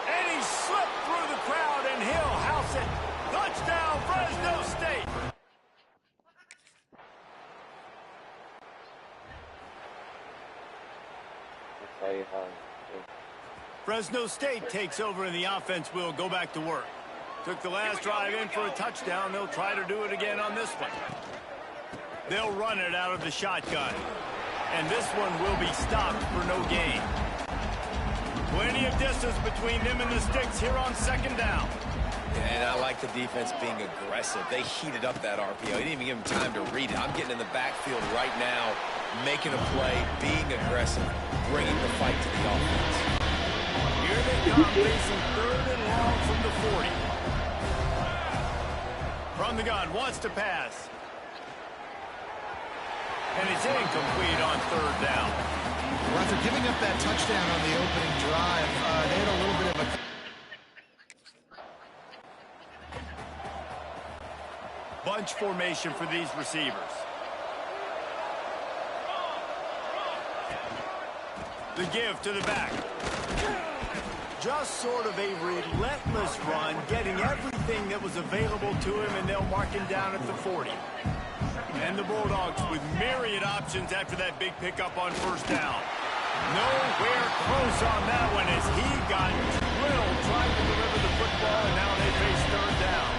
And he slipped through the crowd, and he'll house it. Touchdown, Fresno State. I'll tell you how. Fresno State takes over, and the offense will go back to work. Took the last drive in for a touchdown. They'll try to do it again on this one. They'll run it out of the shotgun. And this one will be stopped for no gain. Plenty of distance between them and the sticks here on 2nd down. And I like the defense being aggressive. They heated up that RPO. He didn't even give him time to read it. I'm getting in the backfield right now, making a play, being aggressive, bringing the fight to the offense. Here they come, racing 3rd and long from the 40. From the gun, wants to pass. And it's incomplete on 3rd down. Well, after giving up that touchdown on the opening drive, they had a little bit of a... bunch formation for these receivers. The give to the back. Just sort of a relentless run, getting everything that was available to him, and they'll mark him down at the 40. And the Bulldogs with myriad options after that big pickup on first down. Nowhere close on that one as he got drilled trying to deliver the football, and now they face third down.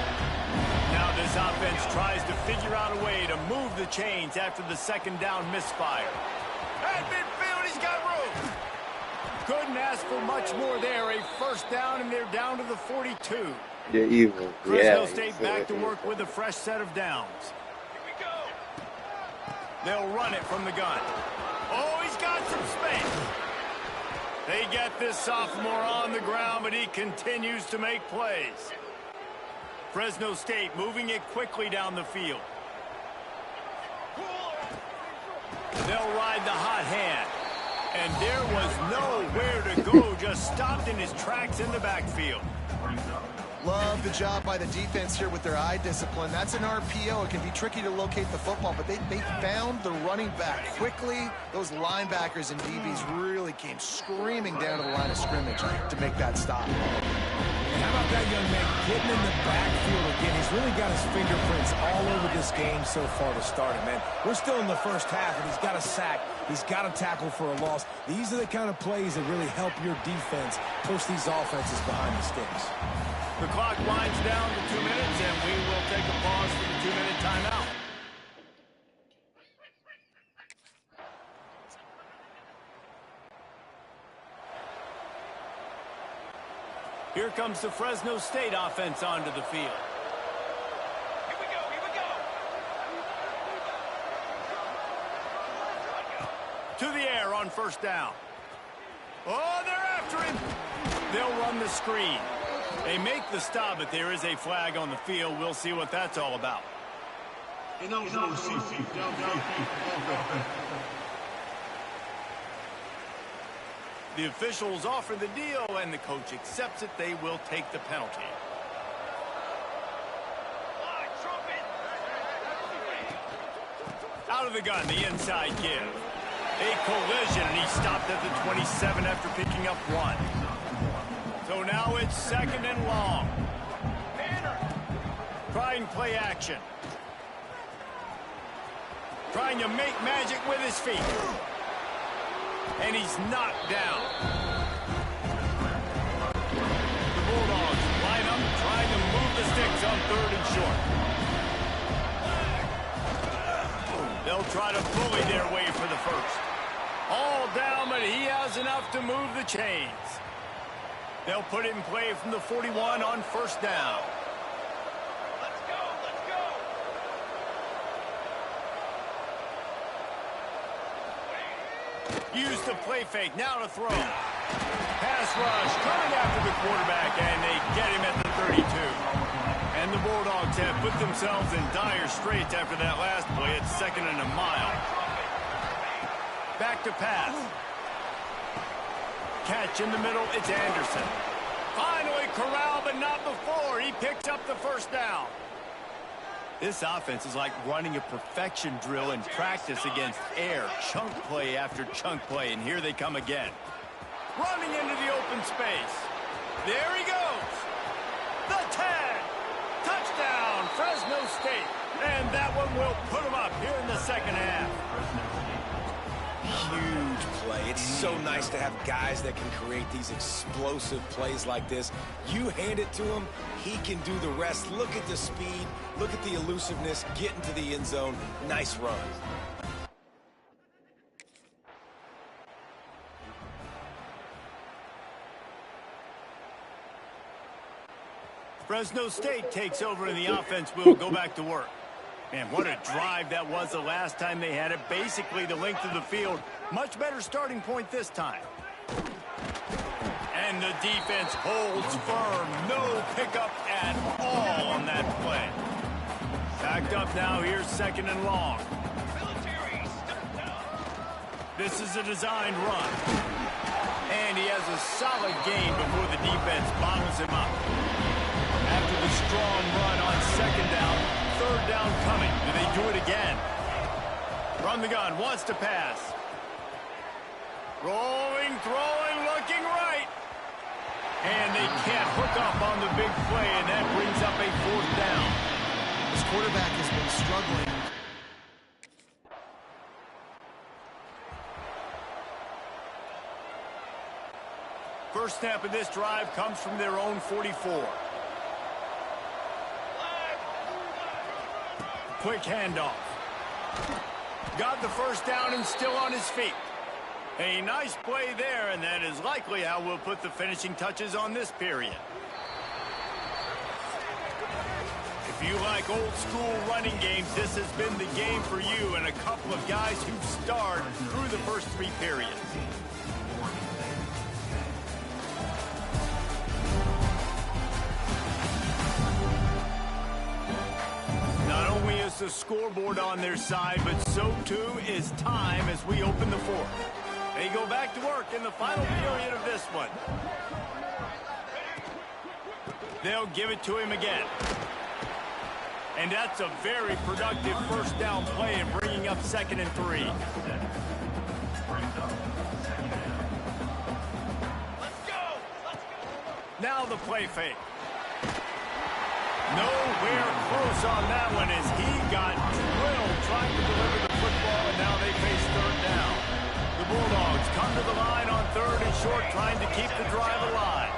Now this offense tries to figure out a way to move the chains after the second down misfire. At midfield, he's got room. Couldn't ask for much more there. A first down, and they're down to the 42. They're evil. Fresno State back to work with a fresh set of downs. They'll run it from the gun. Oh, he's got some space. They get this sophomore on the ground, but he continues to make plays. Fresno State moving it quickly down the field. They'll ride the hot hand. And there was nowhere to go, just stopped in his tracks in the backfield. Love the job by the defense here with their eye discipline. That's an RPO. It can be tricky to locate the football, but they found the running back quickly. Those linebackers and DBs really came screaming down to the line of scrimmage to make that stop. And how about that young man getting in the backfield again? He's really got his fingerprints all over this game so far to start it, man. We're still in the first half, and he's got a sack. He's got a tackle for a loss. These are the kind of plays that really help your defense push these offenses behind the sticks. The clock winds down to 2 minutes, and we will take a pause for the 2-minute timeout. Here comes the Fresno State offense onto the field. Here we go. To the air on first down. Oh, they're after him. They'll run the screen. They make the stop, but there is a flag on the field. We'll see what that's all about. The officials offer the deal, and the coach accepts it. They will take the penalty. Out of the gun, the inside give. A collision, and he stopped at the 27 after picking up 1. So now it's second and long. Trying play action. Trying to make magic with his feet. And he's knocked down. The Bulldogs line up, trying to move the sticks on third and short. They'll try to bully their way for the first. All down, but he has enough to move the chains. They'll put it in play from the 41 on first down. Let's go. Use the play fake, now to throw. Pass rush, coming after the quarterback, and they get him at the 32. And the Bulldogs have put themselves in dire straits after that last play. It's second and a mile. Back to pass. Catch in the middle, it's Anderson. Finally corralled, but not before. He picks up the first down. This offense is like running a perfection drill in practice against air. Chunk play after chunk play, and here they come again. Running into the open space. There he goes. The 10. Touchdown, Fresno State. And that one will put them up here in the second half. Huge play. It's so nice to have guys that can create these explosive plays like this. You hand it to him, he can do the rest. Look at the speed, look at the elusiveness, get into the end zone. Nice run. Fresno State takes over, and the offense will go back to work. Man, what a drive that was the last time they had it. Basically the length of the field. Much better starting point this time. And the defense holds firm. No pickup at all on that play. Backed up now. Here's second and long. This is a designed run. And he has a solid gain before the defense bottles him up. After the strong run on second down, third down coming. Do they do it again? From the gun, wants to pass. Rolling, throwing, looking right. And they can't hook up on the big play, and that brings up a fourth down. This quarterback has been struggling. First snap of this drive comes from their own 44. Quick handoff. Got the first down and still on his feet. A nice play there, and that is likely how we'll put the finishing touches on this period. If you like old school running games, this has been the game for you and a couple of guys who've starred through the first three periods. Not only is the scoreboard on their side, but so too is time as we open the fourth. They go back to work in the final period of this one. They'll give it to him again. And that's a very productive first down play and bringing up 2nd and 3. Now the play fake. Nowhere close on that one as he got drilled trying to deliver the football, and now they face third down. The Bulldogs come to the line on 3rd and short, trying to keep the drive alive.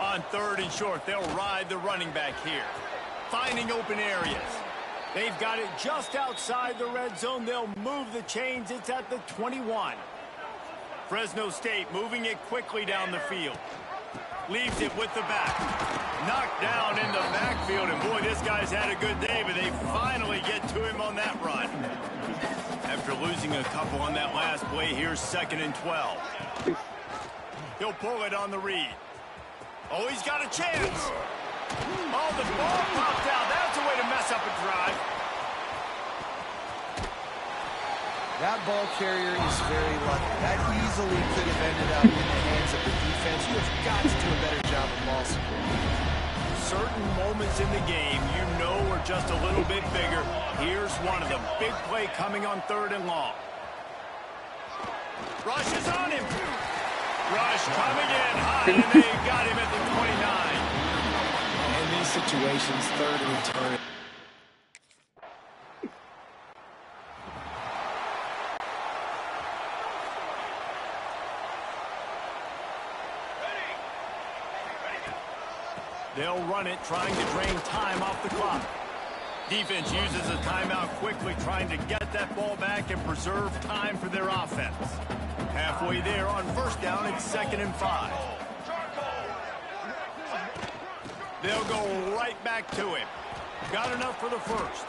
On 3rd and short, they'll ride the running back here. Finding open areas. They've got it just outside the red zone. They'll move the chains. It's at the 21. Fresno State moving it quickly down the field. Leaves it with the back. Knocked down in the backfield, and boy, this guy's had a good day, but they finally get to him on that run. After losing a couple on that last play, here's 2nd and 12. He'll pull it on the read. Oh, he's got a chance. Oh, the ball popped out. That's a way to mess up a drive. That ball carrier is very lucky. That easily could have ended up in the hands of the defense. You have got to do a better job of ball security. Certain moments in the game you know are just a little bit bigger. Here's one of them. Big play coming on 3rd and long. Rush is on him. Rush coming in high, and they got him at the 29. In these situations, 3rd and return. They'll run it, trying to drain time off the clock. Defense uses a timeout quickly, trying to get that ball back and preserve time for their offense. Halfway there on 1st down, it's 2nd and 5. They'll go right back to him. Got enough for the first.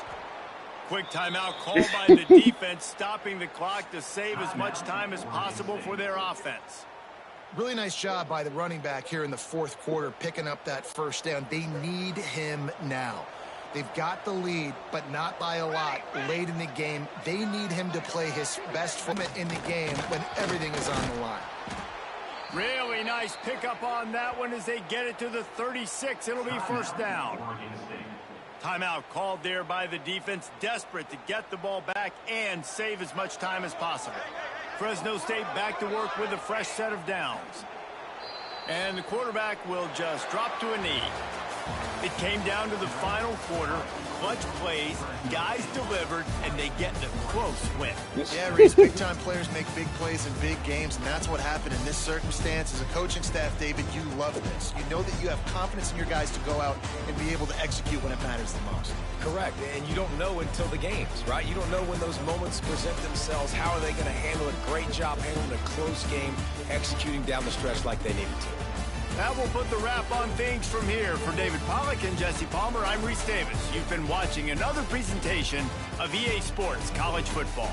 Quick timeout called by the defense, stopping the clock to save as much time as possible for their offense. Really nice job by the running back here in the 4th quarter, picking up that first down. They need him now. They've got the lead, but not by a lot late in the game. They need him to play his best football in the game when everything is on the line. Really nice pickup on that one as they get it to the 36. It'll be 1st down. Timeout called there by the defense, desperate to get the ball back and save as much time as possible. Fresno State back to work with a fresh set of downs. And the quarterback will just drop to a knee. It came down to the final quarter. Clutch plays, guys delivered, and they get the close win. Yeah, Reese, big-time players make big plays in big games, and that's what happened in this circumstance. As a coaching staff, David, you love this. You know that you have confidence in your guys to go out and be able to execute when it matters the most. Correct, and you don't know until the games, right? You don't know when those moments present themselves. How are they going to handle a great job handling a close game, executing down the stretch like they needed to? That will put the wrap on things from here. For David Pollack and Jesse Palmer, I'm Reese Davis. You've been watching another presentation of EA Sports College Football.